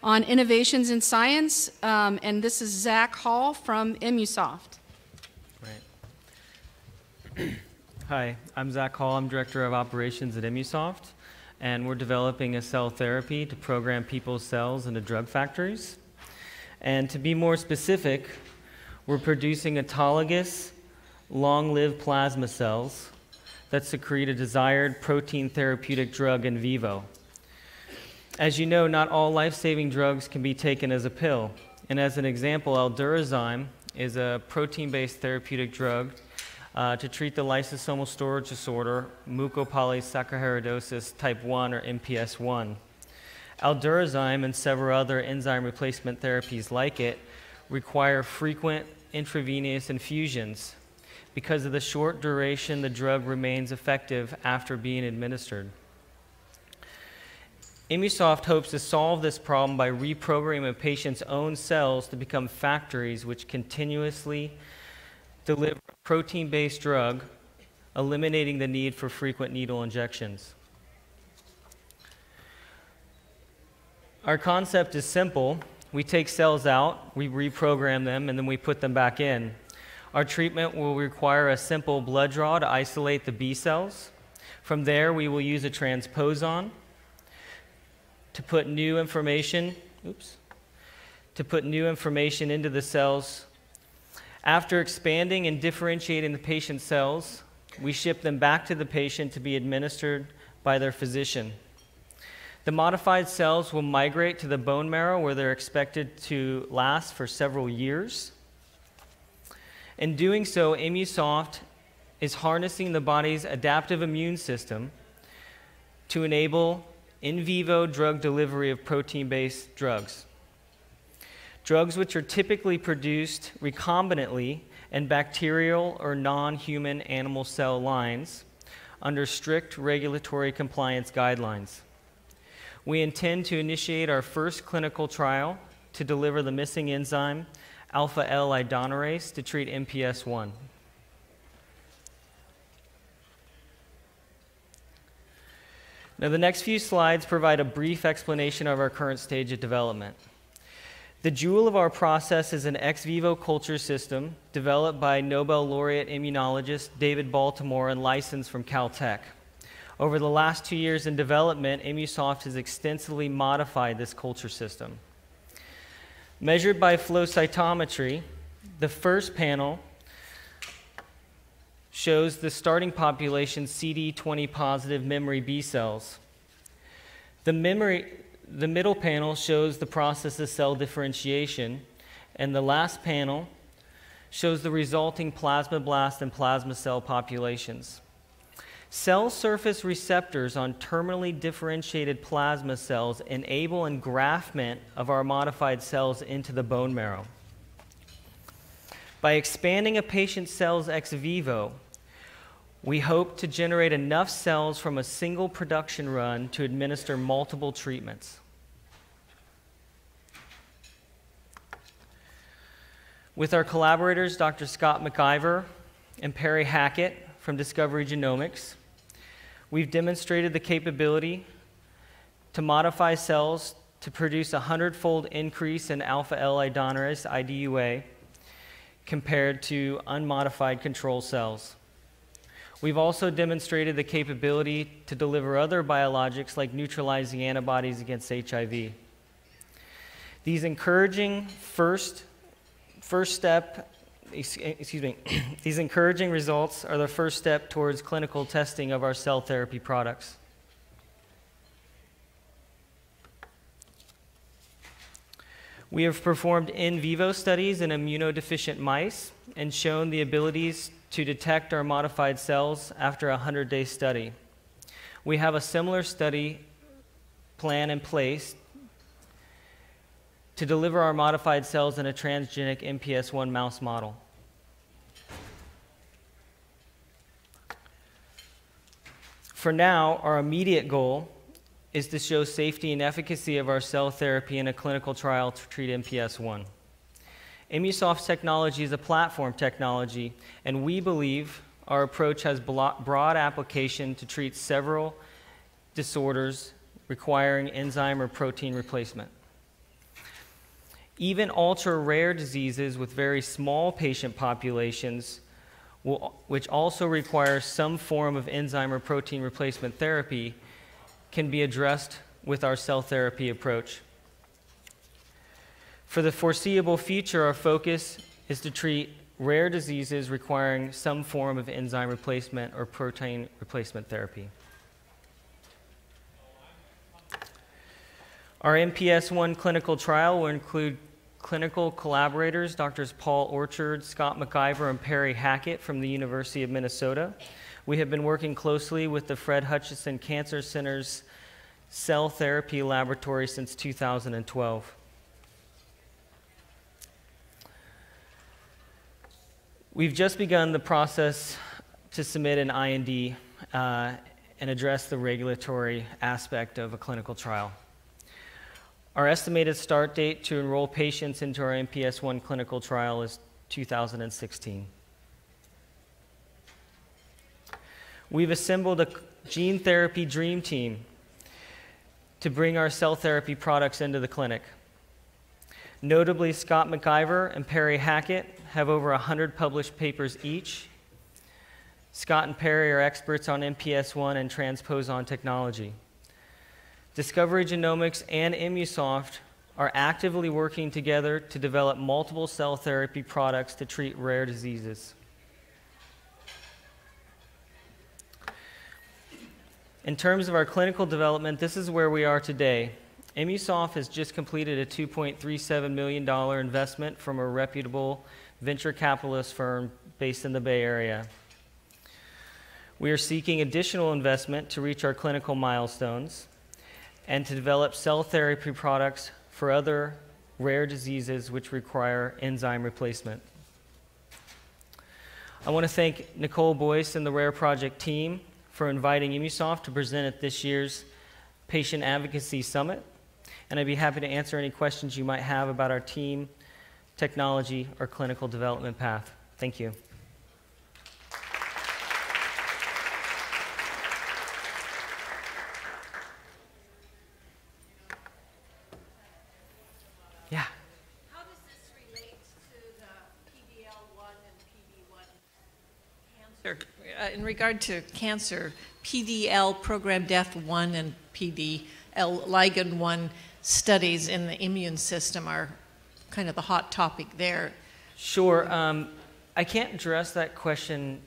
on innovations in science, and this is Zach Hall from Immunosoft. Right. Hi, I'm Zach Hall. I'm Director of Operations at Immunosoft, and we're developing a cell therapy to program people's cells into drug factories. And to be more specific, we're producing autologous, long-lived plasma cells that secrete a desired protein therapeutic drug in vivo. As you know, not all life-saving drugs can be taken as a pill. And as an example, Aldurazyme is a protein-based therapeutic drug to treat the lysosomal storage disorder mucopolysaccharidosis type 1 or MPS 1. Aldurazyme and several other enzyme replacement therapies like it require frequent intravenous infusions. Because of the short duration, the drug remains effective after being administered. Immunosoft hopes to solve this problem by reprogramming a patient's own cells to become factories which continuously deliver a protein-based drug, eliminating the need for frequent needle injections. Our concept is simple. We take cells out, we reprogram them, and then we put them back in. Our treatment will require a simple blood draw to isolate the B cells. From there, we will use a transposon to put new information into the cells. After expanding and differentiating the patient's cells, we ship them back to the patient to be administered by their physician. The modified cells will migrate to the bone marrow where they're expected to last for several years. In doing so, Immunosoft is harnessing the body's adaptive immune system to enable in vivo drug delivery of protein-based drugs. Drugs which are typically produced recombinantly in bacterial or non-human animal cell lines under strict regulatory compliance guidelines. We intend to initiate our first clinical trial to deliver the missing enzyme alpha-L idonerase to treat MPS 1. Now, the next few slides provide a brief explanation of our current stage of development. The jewel of our process is an ex vivo culture system developed by Nobel laureate immunologist David Baltimore and licensed from Caltech. Over the last 2 years in development, Immunosoft has extensively modified this culture system. Measured by flow cytometry, the first panel shows the starting population CD20 positive memory B cells. The middle panel shows the process of cell differentiation, and the last panel shows the resulting plasmablast and plasma cell populations. Cell surface receptors on terminally differentiated plasma cells enable engraftment of our modified cells into the bone marrow. By expanding a patient's cells ex vivo, we hope to generate enough cells from a single production run to administer multiple treatments. With our collaborators, Dr. Scott McIver and Perry Hackett from Discovery Genomics, we've demonstrated the capability to modify cells to produce a 100-fold increase in alpha-L idonerase, IDUA, compared to unmodified control cells. We've also demonstrated the capability to deliver other biologics like neutralizing antibodies against HIV. These encouraging these encouraging results are the first step towards clinical testing of our cell therapy products. We have performed in vivo studies in immunodeficient mice and shown the abilities to detect our modified cells after a 100-day study. We have a similar study plan in place to deliver our modified cells in a transgenic MPS 1 mouse model. For now, our immediate goal is to show safety and efficacy of our cell therapy in a clinical trial to treat MPS 1. Immunosoft's technology is a platform technology, and we believe our approach has broad application to treat several disorders requiring enzyme or protein replacement. Even ultra-rare diseases with very small patient populations, which also require some form of enzyme or protein replacement therapy, can be addressed with our cell therapy approach. For the foreseeable future, our focus is to treat rare diseases requiring some form of enzyme replacement or protein replacement therapy. Our MPS I clinical trial will include clinical collaborators, Drs. Paul Orchard, Scott McIver, and Perry Hackett from the University of Minnesota. We have been working closely with the Fred Hutchinson Cancer Center's cell therapy laboratory since 2012. We've just begun the process to submit an IND and address the regulatory aspect of a clinical trial. Our estimated start date to enroll patients into our MPS I clinical trial is 2016. We've assembled a gene therapy dream team to bring our cell therapy products into the clinic. Notably, Scott McIver and Perry Hackett have over 100 published papers each. Scott and Perry are experts on MPS I and transposon technology. Discovery Genomics and Immunosoft are actively working together to develop multiple cell therapy products to treat rare diseases. In terms of our clinical development, this is where we are today. Immunosoft has just completed a $2.37 million investment from a reputable venture capitalist firm based in the Bay Area. We are seeking additional investment to reach our clinical milestones and to develop cell therapy products for other rare diseases which require enzyme replacement. I want to thank Nicole Boyce and the Rare Project team for inviting Immunosoft to present at this year's Patient Advocacy Summit, and I'd be happy to answer any questions you might have about our team, technology, or clinical development path. Thank you. Yeah. How does this relate to the PDL1 and PD1 cancer? In regard to cancer, PDL program death 1 and PDL ligand 1 studies in the immune system are kind of the hot topic there. Sure. I can't address that question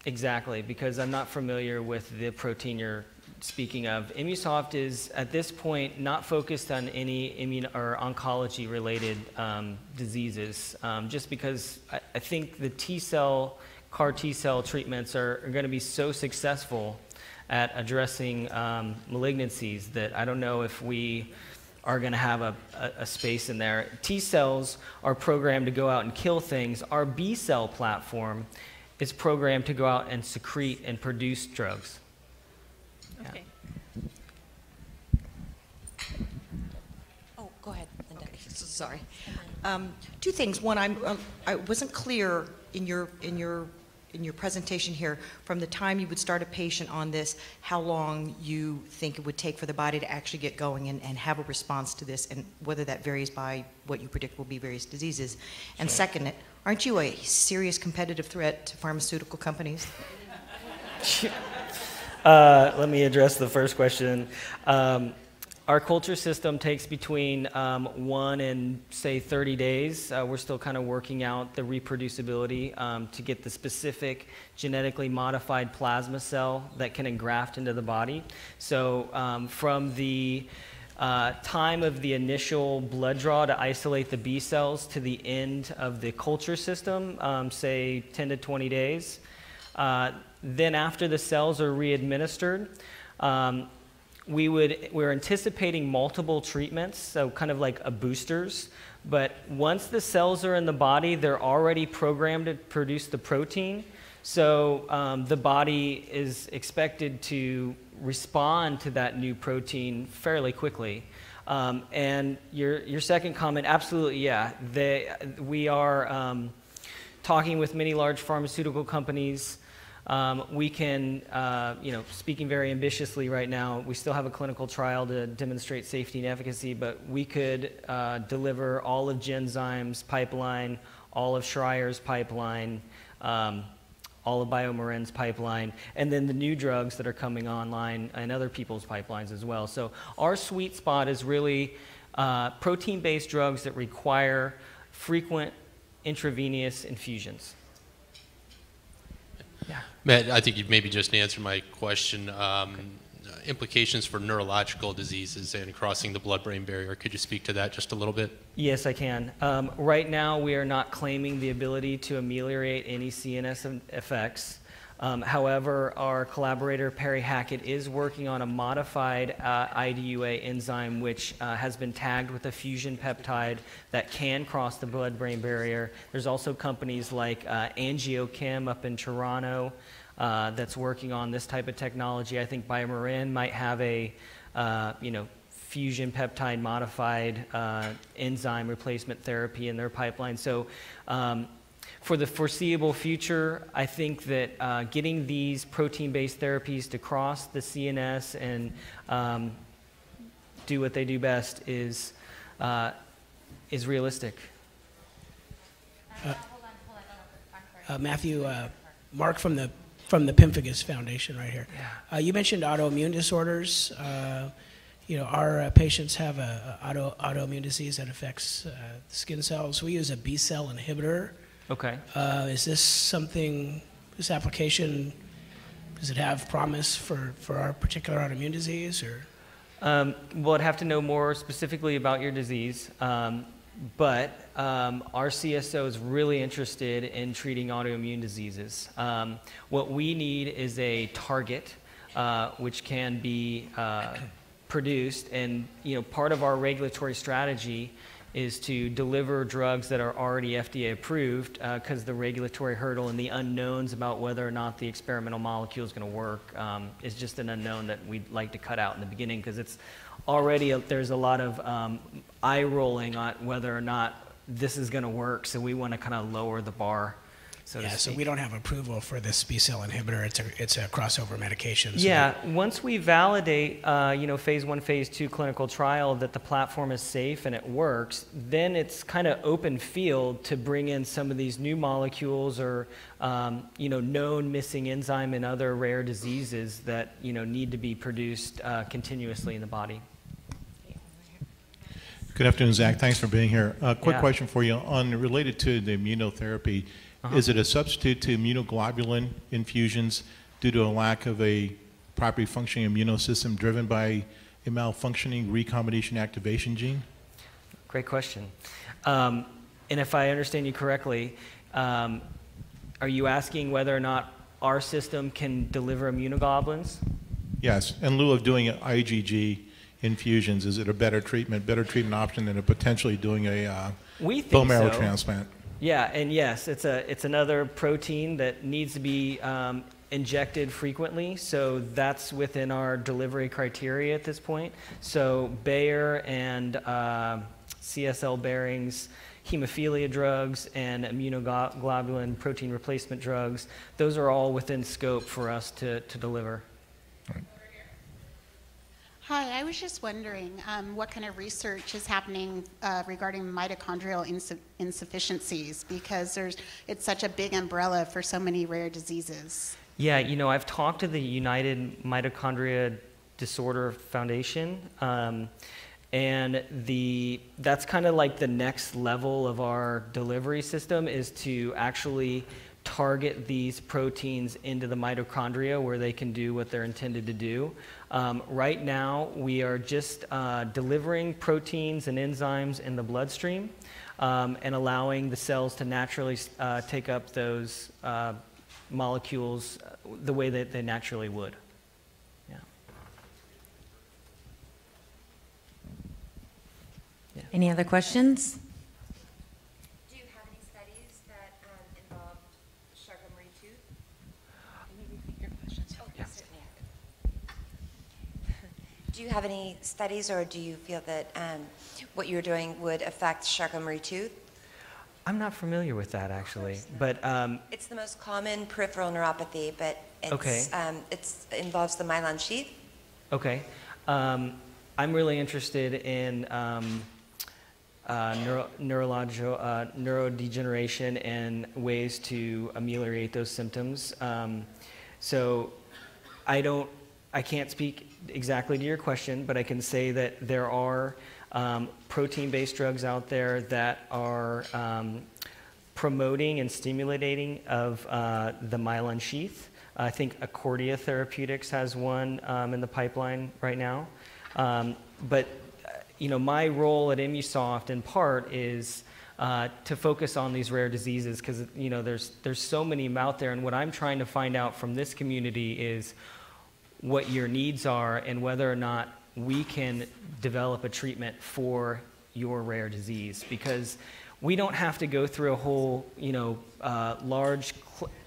exactly because I'm not familiar with the protein you're speaking of. Immunosoft is, at this point, not focused on any immune or oncology-related diseases, just because I think the T-cell, CAR T-cell treatments are going to be so successful at addressing malignancies that I don't know if we are going to have a space in there. T-cells are programmed to go out and kill things. Our B-cell platform is programmed to go out and secrete and produce drugs. Okay. Oh, go ahead, Linda. Okay, so sorry. Two things. One, I wasn't clear in your presentation here from the time you would start a patient on this, how long you think it would take for the body to actually get going and have a response to this, and whether that varies by what you predict will be various diseases. And second, aren't you a serious competitive threat to pharmaceutical companies? Let me address the first question. Our culture system takes between 1 and, say, 30 days. We're still kind of working out the reproducibility to get the specific genetically modified plasma cell that can engraft into the body. So from the time of the initial blood draw to isolate the B cells to the end of the culture system, say 10 to 20 days. Then after the cells are re-administered, we're anticipating multiple treatments, so kind of like a boosters. But once the cells are in the body, they're already programmed to produce the protein. So the body is expected to respond to that new protein fairly quickly. And your second comment, absolutely, yeah. We are talking with many large pharmaceutical companies We can, speaking very ambitiously right now, we still have a clinical trial to demonstrate safety and efficacy, but we could deliver all of Genzyme's pipeline, all of Schreier's pipeline, all of BioMarin's pipeline, and then the new drugs that are coming online and other people's pipelines as well. So our sweet spot is really protein-based drugs that require frequent intravenous infusions. Yeah. Matt, I think you've maybe just answered my question. Implications for neurological diseases and crossing the blood-brain barrier. Could you speak to that just a little bit? Yes, I can. Right now, we are not claiming the ability to ameliorate any CNS effects. However, our collaborator, Perry Hackett, is working on a modified IDUA enzyme which has been tagged with a fusion peptide that can cross the blood-brain barrier. There's also companies like Angiochem up in Toronto that's working on this type of technology. I think BioMarin might have a, fusion peptide modified enzyme replacement therapy in their pipeline. So for the foreseeable future, I think that getting these protein-based therapies to cross the CNS and do what they do best is realistic. Matthew, Mark from the Pemphigus Foundation right here. Yeah. You mentioned autoimmune disorders. Our patients have a autoimmune disease that affects skin cells. We use a B-cell inhibitor. Okay. Is this something, this application, does it have promise for our particular autoimmune disease? Or? Well, I'd have to know more specifically about your disease. But our CSO is really interested in treating autoimmune diseases. What we need is a target which can be produced, and part of our regulatory strategy is to deliver drugs that are already FDA approved, because the regulatory hurdle and the unknowns about whether or not the experimental molecule is going to work is just an unknown that we'd like to cut out in the beginning, because it's already there's a lot of eye rolling on whether or not this is going to work, so we want to kind of lower the bar. So we don't have approval for this B-cell inhibitor. It's a crossover medication. So yeah, once we validate, phase 1, phase 2 clinical trial that the platform is safe and it works, then it's kind of open field to bring in some of these new molecules or, known missing enzyme in other rare diseases that, need to be produced continuously in the body. Good afternoon, Zach. Thanks for being here. Quick question for you related to the immunotherapy. Is it a substitute to immunoglobulin infusions due to a lack of a properly functioning immune system driven by a malfunctioning recombination activation gene? Great question. And if I understand you correctly, are you asking whether or not our system can deliver immunoglobulins? Yes. In lieu of doing IgG infusions, is it a better treatment option than potentially doing a bone marrow transplant? Yeah, and yes, it's another protein that needs to be injected frequently, so that's within our delivery criteria at this point. So Bayer and CSL Behring's hemophilia drugs and immunoglobulin protein replacement drugs, those are all within scope for us to deliver. Hi, I was just wondering what kind of research is happening regarding mitochondrial insufficiencies, because it's such a big umbrella for so many rare diseases. Yeah, I've talked to the United Mitochondria Disorder Foundation, and that's kind of like the next level of our delivery system, is to actually target these proteins into the mitochondria where they can do what they're intended to do. Right now, we are just delivering proteins and enzymes in the bloodstream and allowing the cells to naturally take up those molecules the way that they naturally would. Yeah. Any other questions? Do you have any studies that involve Charcot-Marie-Tooth? Can you repeat your questions? Oh, yes. Do you have any studies, or do you feel that what you're doing would affect Charcot-Marie-Tooth? I'm not familiar with that, actually. But It's the most common peripheral neuropathy, but it involves the myelin sheath. okay. I'm really interested in neurodegeneration and ways to ameliorate those symptoms. So I can't speak exactly to your question, but I can say that there are protein-based drugs out there that are promoting and stimulating of the myelin sheath. I think Accordia Therapeutics has one in the pipeline right now. But my role at Immunosoft in part is to focus on these rare diseases because there's so many out there, and what I'm trying to find out from this community is what your needs are and whether or not we can develop a treatment for your rare disease, because we don't have to go through a whole large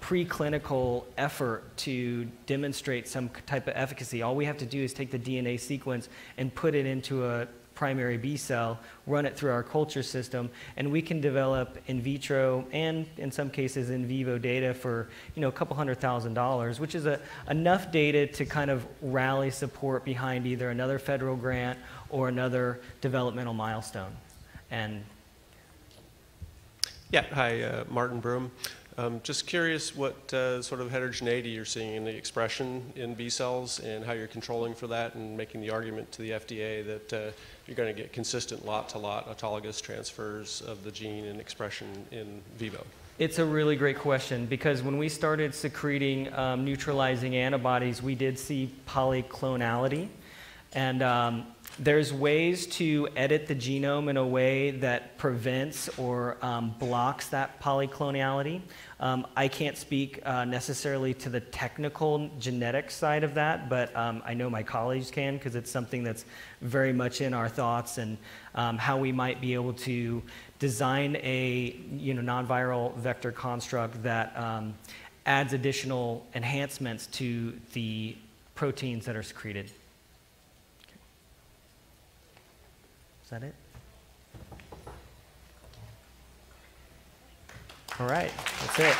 preclinical effort to demonstrate some type of efficacy. All we have to do is take the DNA sequence and put it into a primary B cell, run it through our culture system, and we can develop in vitro and in some cases in vivo data for a couple $100,000, which is enough data to kind of rally support behind either another federal grant or another developmental milestone. And yeah, hi, Martin Broom. Just curious what sort of heterogeneity you're seeing in the expression in B cells and how you're controlling for that and making the argument to the FDA that you're going to get consistent lot-to-lot autologous transfers of the gene and expression in vivo. It's a really great question, because when we started secreting neutralizing antibodies, we did see polyclonality. And there's ways to edit the genome in a way that prevents or blocks that polyclonality. I can't speak necessarily to the technical genetic side of that, but I know my colleagues can, because it's something that's very much in our thoughts, and how we might be able to design a non-viral vector construct that adds additional enhancements to the proteins that are secreted. Is that it? All right, that's it.